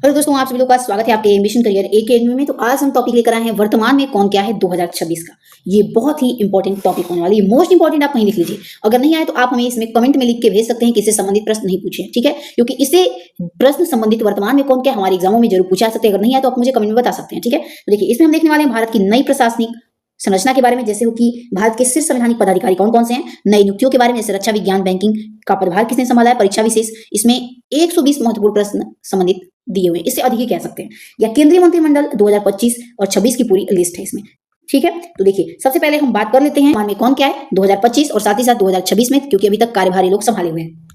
Hello दोस्तों, आप सभी लोगों का स्वागत है आपके एम्बिशन करियर एकेडमी में। तो आज हम टॉपिक लेकर आए हैं वर्तमान में कौन क्या है 2026 का। ये बहुत ही इंपॉर्टेंट टॉपिक होने वाली है, मोस्ट इंपॉर्टेंट। आप कहीं लिख लीजिए, अगर नहीं आए तो आप हमें इसमें कमेंट में लिख के भेज सकते हैं कि इससे संबंधित प्रश्न नहीं पूछे, ठीक है, क्योंकि इससे प्रश्न संबंधित वर्तमान में कौन क्या हमारे एग्जामों में जरूर पूछा सकते हैं। अगर नहीं आए तो आप मुझे कमेंट में बता सकते हैं, ठीक है। तो देखिए, इसमें हम देखने वाले हैं भारत की नई प्रशासनिक संरचना के बारे में, जैसे हो कि भारत के शीर्ष संवैधानिक पदाधिकारी कौन कौन से हैं, नई नियुक्तियों के बारे में, जैसे रक्षा विज्ञान बैंकिंग का पदभार किसने संभाला है, परीक्षा विशेष, इसमें 120 महत्वपूर्ण प्रश्न संबंधित दिए हुए हैं, इससे अधिक ही कह सकते हैं, या केंद्रीय मंत्रिमंडल 2025 और 26 की पूरी लिस्ट है इसमें, ठीक है। तो देखिए, सबसे पहले हम बात कर लेते हैं मान में कौन क्या है 2025 और साथ ही साथ 2026 में, क्योंकि अभी तक कार्यभार ये लोग संभाले हुए हैं।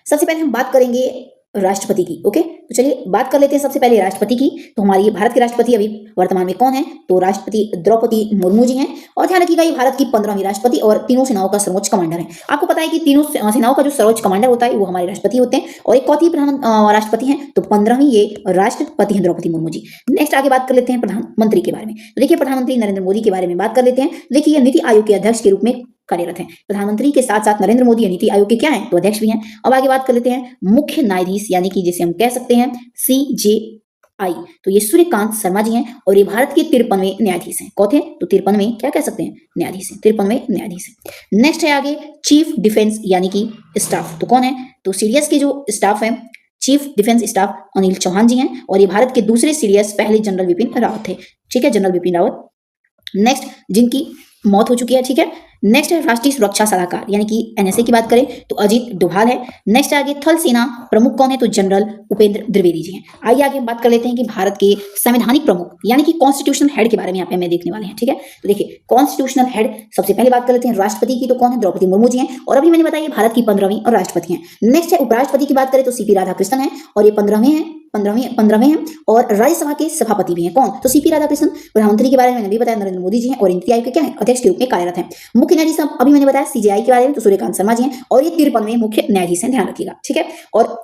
सबसे पहले हम बात करेंगे राष्ट्रपति की। ओके, तो चलिए बात कर लेते हैं सबसे पहले राष्ट्रपति की। तो हमारी भारत के राष्ट्रपति अभी वर्तमान में कौन है, तो राष्ट्रपति द्रौपदी मुर्मू जी हैं। और ध्यान रखिएगा, ये भारत की 15वीं राष्ट्रपति और तीनों सेनाओं का सर्वोच्च कमांडर है। आपको पता है कि तीनों सेनाओं का जो सर्वोच्च कमांडर होता है वो हमारे राष्ट्रपति होते हैं, और एक कौथी प्रधान राष्ट्रपति हैं, तो 15वीं ये राष्ट्रपति हैं द्रौपदी मुर्मू जी। नेक्स्ट आगे बात कर लेते हैं प्रधानमंत्री के बारे में। तो देखिए, प्रधानमंत्री नरेंद्र मोदी के बारे में बात कर लेते हैं। देखिए, नीति आयोग के अध्यक्ष के रूप में कार्यरत है। प्रधानमंत्री के साथ साथ नरेंद्र मोदी नीति आयोग के क्या हैं, तो अध्यक्ष भी हैं। अब आगे बात कर लेते हैं मुख्य न्यायाधीश, यानी कि जिसे हम कह सकते हैं CJI, तो ये सूर्यकांत शर्मा जी हैं, और ये भारत के 53वें न्यायाधीश हैं। कौन थे, तो 53वें क्या कह सकते हैं, न्यायाधीश हैं, 53वें न्यायाधीश हैं। नेक्स्ट है आगे चीफ डिफेंस यानी कि स्टाफ, तो कौन है, तो सीडीएस के जो स्टाफ है, chief defence staff Anil Chauhan ji हैं, और ये भारत के दूसरे सीडीएस पहले जनरल विपिन रावत थे, ठीक है, जनरल विपिन रावत। नेक्स्ट, जिनकी मौत हो चुकी है, ठीक है। नेक्स्ट है राष्ट्रीय सुरक्षा सलाहकार, यानी कि एनएसए की बात करें तो अजीत डोभाल है। नेक्स्ट आगे थल सेना प्रमुख कौन है, तो जनरल उपेंद्र द्विवेदी जी हैं। आइए आगे हम बात कर लेते हैं कि भारत के संवैधानिक प्रमुख यानी कि कॉन्स्टिट्यूशनल हेड के बारे में यहाँ पे हमें देखने वाले हैं, ठीक है। तो देखिए, कॉन्स्टिट्यूशनल हेड सबसे पहले बात कर लेते हैं राष्ट्रपति की, तो कौन है, द्रौपदी मुर्मू जी हैं, और अभी मैंने बताया भारत की 15वीं और राष्ट्रपति हैं। नेक्स्ट है उपराष्ट्रपति की बात करें तो सीपी राधाकृष्णन है, और ये 15वें हैं, 15वें हैं, और राज्यसभा के सभापति भी हैं। कौन, तो सीपी राधाकृष्णन। प्रधानमंत्री के बारे में मैंने भी बताया नरेंद्र मोदी जी हैं, और नीति आयोग के क्या है, अध्यक्ष के रूप में कार्यरत हैं। मुख्य न्यायाधीश अभी मैंने बताया सीजेआई के बारे में, तो सूर्यकांत शर्मा जी हैं, और ये 53वें मुख्य न्यायाधीश हैं, ध्यान रखिएगा, ठीक है। और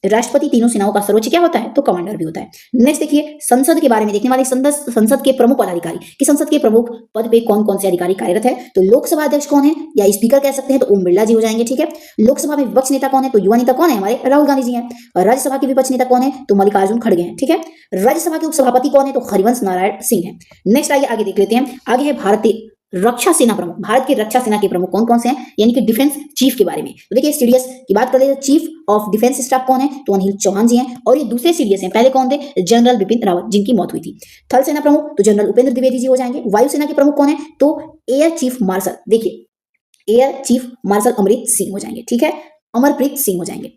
राष्ट्रपति तीनों सेनाओं का सर्वोच्च क्या होता है, तो कमांडर भी होता है। नेक्स्ट देखिए, संसद के बारे में देखने वाले, संसद के प्रमुख पदाधिकारी कि संसद के प्रमुख पद पे कौन कौन से अधिकारी कार्यरत है, तो लोकसभा अध्यक्ष कौन है, या स्पीकर कह सकते हैं, तो ओम बिरला जी हो जाएंगे, ठीक है। लोकसभा में विपक्ष नेता कौन है, तो युवा नेता कौन है, हमारे राहुल गांधी जी हैं। और राज्यसभा के विपक्ष नेता कौन है, तो मल्लिकार्जुन खड़गे हैं, ठीक है। राज्यसभा के उपसभापति कौन है, तो हरिवंश नारायण सिंह है। नेक्स्ट आइए आगे देख लेते हैं, आगे है भारतीय रक्षा सेना प्रमुख। भारत के रक्षा सेना के प्रमुख कौन कौन से हैं, यानी कि डिफेंस चीफ के बारे में। तो देखिए, सीडीएस की बात कर ले तो चीफ ऑफ डिफेंस स्टाफ कौन है, तो अनिल चौहान जी हैं, और ये दूसरे सीडीएस हैं, पहले कौन थे, जनरल बिपिन रावत जिनकी मौत हुई थी। थल सेना प्रमुख तो जनरल उपेंद्र द्विवेदी जी हो जाएंगे। वायुसेना के प्रमुख कौन है, तो एयर चीफ मार्शल, देखिए air chief marshal Amarpreet Singh हो जाएंगे, ठीक है, अमरप्रीत सिंह हो जाएंगे।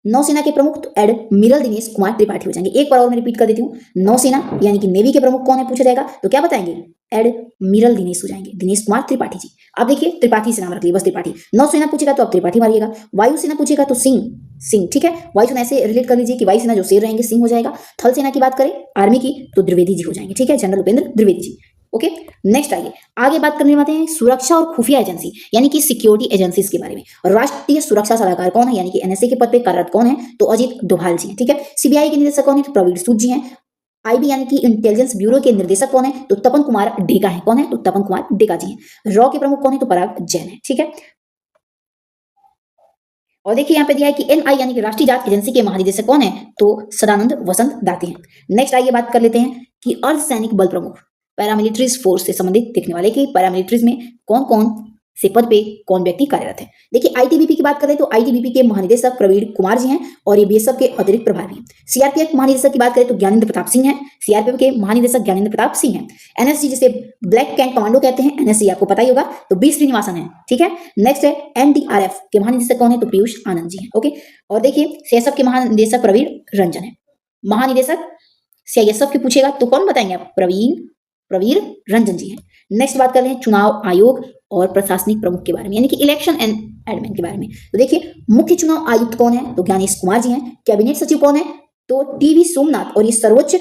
नौसेना के प्रमुख तो एडमिरल दिनेश कुमार त्रिपाठी हो जाएंगे। एक बार और मैं रिपीट कर देती हूँ, नौसेना यानी कि नेवी के प्रमुख कौन है पूछा जाएगा, तो क्या बताएंगे, एडमिरल दिनेश हो जाएंगे, दिनेश कुमार त्रिपाठी जी। आप देखिए, त्रिपाठी से नाम रख लिए, बस त्रिपाठी। नौसेना पूछेगा तो आप त्रिपाठी मारिएगा। वायुसेना पूछेगा तो सिंह, ठीक है, वायुसेना ऐसे रिलेट कर लीजिए कि वायुसेना जो शेर रहेंगे सिंह हो जाएगा। थल सेना की बात करें आर्मी की तो द्विवेदी जी हो जाएंगे, ठीक है, general Upendra Dwivedi ji. Okay, next आगे बात करने वाले हैं सुरक्षा और खुफिया एजेंसी यानी कि सिक्योरिटी एजेंसीज के बारे में। और राष्ट्रीय सुरक्षा सलाहकार कौन है, यानी कि एनएसए के पद पे कार्यरत कौन है, तो अजीत डोभाल जी हैं, ठीक है। सीबीआई के निदेशक कौन है, तो प्रवीण सूद जी हैं। आईबी यानी कि इंटेलिजेंस ब्यूरो के निर्देशक कौन है, तो तपन कुमार डेका है। कौन है, तो तपन कुमार डेका जी हैं। रॉ के प्रमुख कौन है, तो पराग जैन है, ठीक है। और देखिए, यहाँ पे दिया है कि एनआई यानी कि राष्ट्रीय जांच एजेंसी के महानिदेशक कौन है, तो सदानंद वसंत दाती हैं। नेक्स्ट आइए बात कर लेते हैं कि अर्धसैनिक बल प्रमुख पैरामिलिट्रीज फोर्स से संबंधित देखने वाले कि पैरामिलिट्रीज में कौन कौन से पद पे कौन व्यक्ति कार्यरत है। देखिए, आईटीबीपी की बात करें तो आईटीबीपी के महानिदेशक प्रवीण कुमार जी हैं, और ये बीएसएफ के अतिरिक्त प्रभारी हैं। सीआरपीएफ महानिदेशक की बात करें तो ज्ञानेंद्र प्रताप सिंह हैं, सीआरपीएफ के महानिदेशक ज्ञानेंद्र प्रताप सिंह हैं। एनएसजी जिसे ब्लैक कैंट कमांडो कहते हैं, एनएसजी आपको पता ही होगा, तो बी श्रीनिवासन है, ठीक है। नेक्स्ट है एनडीआरएफ के महानिदेशक कौन है, तो पीयूष आनंद जी हैं। ओके, और देखिए सीएसएफ के महानिदेशक प्रवीण रंजन है। महानिदेशक सीआईएसएफ के पूछेगा तो कौन बताएंगे आप, प्रवीर रंजन जी हैं। नेक्स्ट बात कर रहे हैं चुनाव आयोग और प्रशासनिक प्रमुख के बारे में, यानी कि इलेक्शन एंड एडमिन के बारे में। तो देखिए, मुख्य चुनाव आयुक्त कौन है, तो ज्ञानेश कुमार जी हैं। कैबिनेट सचिव कौन है, तो टीवी सोमनाथ, और ये सर्वोच्च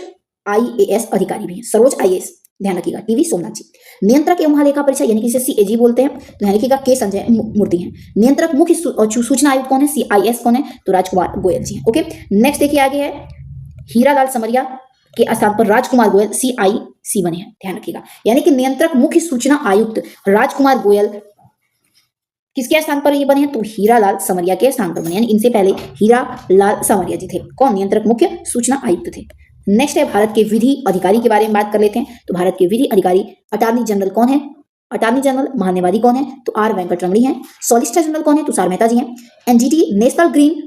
आईएएस अधिकारी भी हैं, सर्वोच्च आईएएस, ध्यान रखिएगा, टीवी सोमनाथ जी। नियंत्रक एवं महालेखा परीक्षा यानी कि इसे सीएजी बोलते हैं, तो ध्यान रखिएगा के संजय मूर्ति हैं। नियंत्रक मुख्य सूचना आयुक्त कौन है, सीआईएस कौन है, तो राजकुमार गोयल जी हैं। ओके, नेक्स्ट देखिए आगे है हीरालाल समरिया के स्थान पर राजकुमार गोयल सीआईसी बने हैं, ध्यान रखिएगा। यानी कि नियंत्रक मुख्य सूचना आयुक्त राजकुमार गोयल किसके स्थान पर ये बने हैं? तो हीरा लाल समरिया के स्थान पर बने, यानी इनसे पहले हीरा लाल समरिया जी थे। कौन? नियंत्रक मुख्य सूचना आयुक्त थे। नेक्स्ट है भारत के विधि अधिकारी के बारे में बात कर लेते हैं। तो भारत के विधि अधिकारी अटॉर्नी जनरल कौन है? अटॉर्नी जनरल महान्यायवादी कौन है? तो आर वेंकटरमणी है। सॉलिसिटर जनरल कौन है? तुषार मेहता जी हैं। एनजीटी नेशनल ग्रीन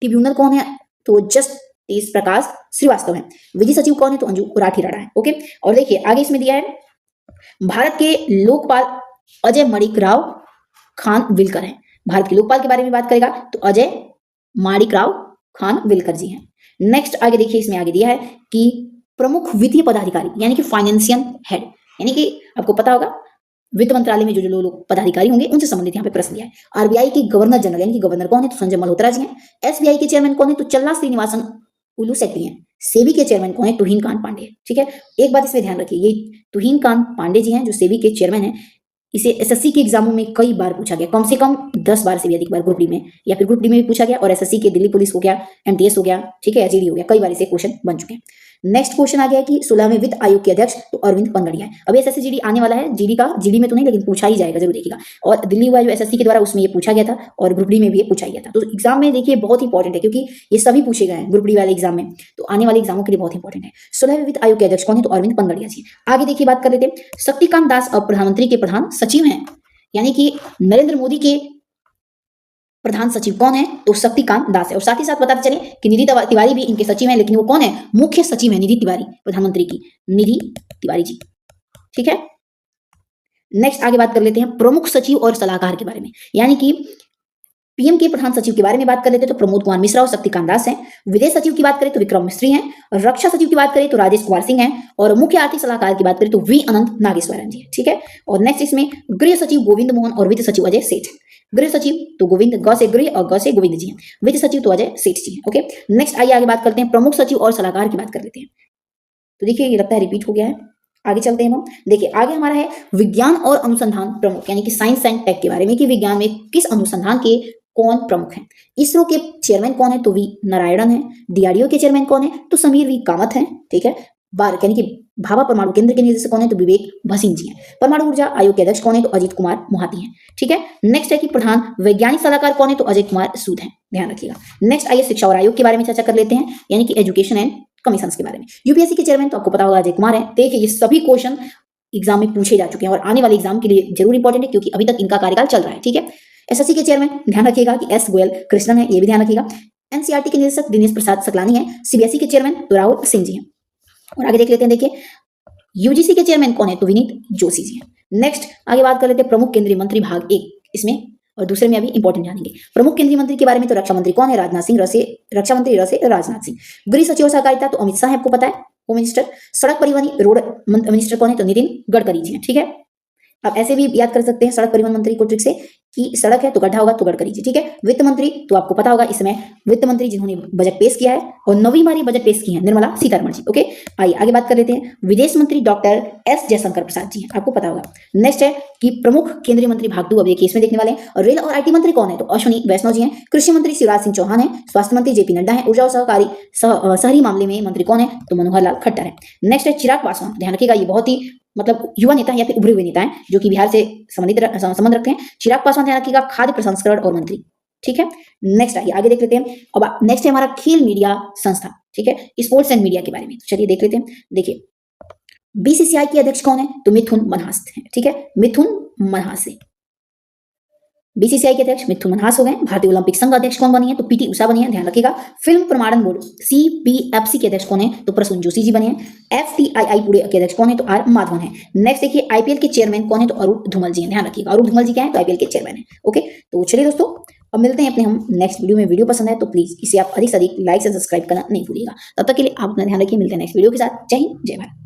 ट्रिब्यूनल कौन है? तो जस्टिस प्रकाश श्रीवास्तव है। विधि सचिव कौन है? तो अंजू राठी राणा है। ओके, और देखिए आगे इसमें दिया है भारत के लोकपाल अजय मणिकराव खान विलकर हैं। भारत के लोकपाल के बारे में बात करेगा तो अजय माणिकराव खान विलकर जी हैं। नेक्स्ट आगे देखिए, इसमें आगे दिया है कि प्रमुख वित्तीय पदाधिकारी यानी कि फाइनेंशियल हेड, यानी कि आपको पता होगा वित्त मंत्रालय में जो जो लोग पदाधिकारी होंगे उनसे संबंधित यहाँ पे प्रश्न दिया है। आरबीआई के गवर्नर जनरल यानी कि गवर्नर कौन है? तो संजय मल्होत्रा जी हैं। एसबीआई के चेयरमैन कौन है? तो चल्ला श्रीनिवासन उलुसेट्टी हैं। सेबी के चेयरमैन कौन है? तुहिन कांत पांडे। ठीक है, एक बात इसमें ध्यान रखिए, ये तुहिन कांत पांडे जी हैं जो सेबी के चेयरमैन हैं। इसे एसएससी के एग्जामों में कई बार पूछा गया, कम से कम 10 बार से भी अधिक बार ग्रुप डी में या फिर ग्रुप डी में भी पूछा गया, और एसएससी के दिल्ली पुलिस हो गया, एमटीएस हो गया, ठीक है, एचईडी हो गया, कई बार इसे क्वेश्चन बन चुके हैं। नेक्स्ट क्वेश्चन आ गया कि 16वें वित्त आयोग के अध्यक्ष तो अरविंद पनगड़िया है। अभी एसएससी जीडी आने वाला है, जीडी में तो नहीं लेकिन पूछा ही जाएगा, जरूर देखिएगा। और दिल्ली हुआ जो एसएससी के द्वारा उसमें ये पूछा गया था और ग्रुप डी में भी ये पूछा गया था। तो एग्जाम में देखिए बहुत इंपॉर्टेंट है क्योंकि ये सभी पूछे गए हैं ग्रुप डी वाले एग्जाम में, तो आने वाले एग्जामों के लिए बहुत इंपॉर्टेंट है। 16वें वित्त आयोग के अध्यक्ष कौन है? तो अरविंद पनगड़िया जी। आगे देखिए बात कर लेते हैं, शक्तिकांत दास अब प्रधानमंत्री के प्रधान सचिव हैं, यानी कि नरेंद्र मोदी के प्रधान सचिव कौन है? तो शक्तिकांत दास है। और साथ ही साथ बताते चले कि निधि तिवारी भी इनके सचिव हैं, लेकिन वो कौन है? मुख्य सचिव है निधि तिवारी, प्रधानमंत्री की निधि तिवारी जी। ठीक है, नेक्स्ट आगे बात कर लेते हैं प्रमुख सचिव और सलाहकार के बारे में, यानी कि पीएम के प्रधान सचिव के बारे में बात कर लेते हैं तो प्रमोद कुमार मिश्रा और शक्तिकांत दास हैं। विदेश सचिव की बात करें तो विक्रम मिस्री हैं। और रक्षा सचिव की बात करें तो राजेश कुमार सिंह हैं। और मुख्य आर्थिक सलाहकार की बात करें तो वी अनंत नागेश्वरन जी है। ठीक है, और नेक्स्ट इसमें गृह सचिव गोविंद मोहन और वित्त सचिव अजय सेठ। गृह सचिव तो गोविंद, ग से गृह और ग से गोविंद जी हैं। वित्त सचिव तो अजय सेठ जी हैं। ओके, नेक्स्ट आइए आगे बात करते हैं प्रमुख सचिव और सलाहकार की बात कर लेते हैं। तो देखिए ये लगता है रिपीट हो गया है, आगे चलते हैं हम। देखिए आगे हमारा है विज्ञान और अनुसंधान प्रमुख, यानी कि साइंस एंड टेक के बारे में कि विज्ञान में किस अनुसंधान के कौन प्रमुख हैं। इसरो के चेयरमैन कौन है? तो वी नारायणन है। डीआरडीओ के चेयरमैन कौन है? तो समीर वी कामत हैं। ठीक है, बार यानी कि भाभा परमाणु केंद्र के निदेशक कौन है? तो विवेक भसीन जी हैं। परमाणु ऊर्जा आयोग के अध्यक्ष कौन है? तो अजीत कुमार मोहाती हैं। ठीक है, नेक्स्ट है कि प्रधान वैज्ञानिक सलाहकार कौन है? तो अजय कुमार सूद हैं, ध्यान रखिएगा। नेक्स्ट आइए शिक्षा और आयोग के बारे में चर्चा कर लेते हैं, यानी कि एजुकेशन एंड कमीशन के बारे में। यूपीएससी के चेयरमैन तो आपको पता होगा अजय कुमार है। देखिए ये सभी क्वेश्चन एग्जाम में पूछे जा चुके हैं और आने वाले एग्जाम के लिए जरूर इंपॉर्टेंट है क्योंकि अभी तक इनका कार्यकाल चल रहा है। ठीक है, एसएससी के चेयरमैन ध्यान रखिएगा कि एस गोयल कृष्णन है, ये भी ध्यान रखिएगा। एनसीईआरटी के निदेशक दिनेश प्रसाद सकलानी है। सीबीएसई के चेयरमैन तो राहुल सिंह जी हैं। और आगे देख लेते हैं, देखिए यूजीसी के चेयरमैन कौन है? तो विनीत जोशी जी हैं। नेक्स्ट आगे बात कर लेते हैं प्रमुख केंद्रीय मंत्री भाग 1 इसमें, और दूसरे में अभी इंपॉर्टेंट जानेंगे। प्रमुख केंद्रीय मंत्री के बारे में तो रक्षा मंत्री कौन है? राजनाथ सिंह, रक्षा मंत्री राजनाथ सिंह। गृह सचिव और सहकारिता तो अमित शाह है, आपको पता है, होम मिनिस्टर। सड़क परिवहन रोड मिनिस्टर कौन है? तो नितिन गडकरी जी हैं। ठीक है, आप ऐसे भी याद कर सकते हैं सड़क परिवहन मंत्री को ट्रिक से कि सड़क है तो गड्ढा होगा तो गडकरी जी। ठीक है, वित्त मंत्री तो आपको पता होगा इसमें वित्त मंत्री जिन्होंने बजट पेश किया है और 9वीं बार बजट पेश की है निर्मला सीतारमण जी। ओके, आइए आगे बात कर लेते हैं। विदेश मंत्री डॉक्टर एस जयशंकर प्रसाद जी हैं, आपको पता होगा। नेक्स्ट है कि प्रमुख केंद्रीय मंत्री भाग 2 अब ये केस में देखने वाले हैं। और रेल और आईटी मंत्री कौन है? तो अश्विनी वैष्णव जी हैं। कृषि मंत्री शिवराज सिंह चौहान है। स्वास्थ्य मंत्री जेपी नड्डा है। ऊर्जा और शहरी मामले में मंत्री कौन है? तो मनोहर लाल खट्टर है। नेक्स्ट है चिराग पासवान, ध्यान रखिएगा ये बहुत ही मतलब युवा नेता या फिर उभरे हुए नेता हैं जो कि बिहार से संबंध रखते हैं। चिराग पासवान ध्यान रखिएगा खाद्य प्रसंस्करण और मंत्री। ठीक है, नेक्स्ट आइए आगे देख लेते हैं। अब नेक्स्ट है हमारा खेल मीडिया संस्था, ठीक है, स्पोर्ट्स एंड मीडिया के बारे में। चलिए देख लेते हैं। देखिए बीसीसीआई के अध्यक्ष कौन है? तो मिथुन मनहास है। ठीक है, मिथुन मनहास है। बीसीसीआई के अध्यक्ष मिथुन मनहास हो गए। भारतीय ओलंपिक संघ अध्यक्ष कौन बनी है? तो पीटी उषा बनी है, ध्यान रखिएगा। फिल्म प्रमाणन बोर्ड सीपीएफसी के अध्यक्ष कौन है? तो प्रसून जोशी जी बने हैं। एफटीआईआई पुणे के अध्यक्ष कौन है? तो आर माधवन है। नेक्स्ट देखिए आईपीएल के चेयरमैन कौन है? तो अरुण धूमल जी हैं, ध्यान रखिएगा। अरुण धूमल जी क्या है? तो आईपीएल के चेयरमैन है। ओके, तो चलिए दोस्तों अब मिलते हैं अपने हम नेक्स्ट वीडियो में। वीडियो पसंद है तो प्लीज इसे आप अधिक से अधिक लाइक से सब्सक्राइब करना नहीं भूलिएगा। तब तक के लिए आप अपना ध्यान रखिए। मिलते हैं नेक्स्ट वीडियो के साथ। जय हिंद, जय भारत।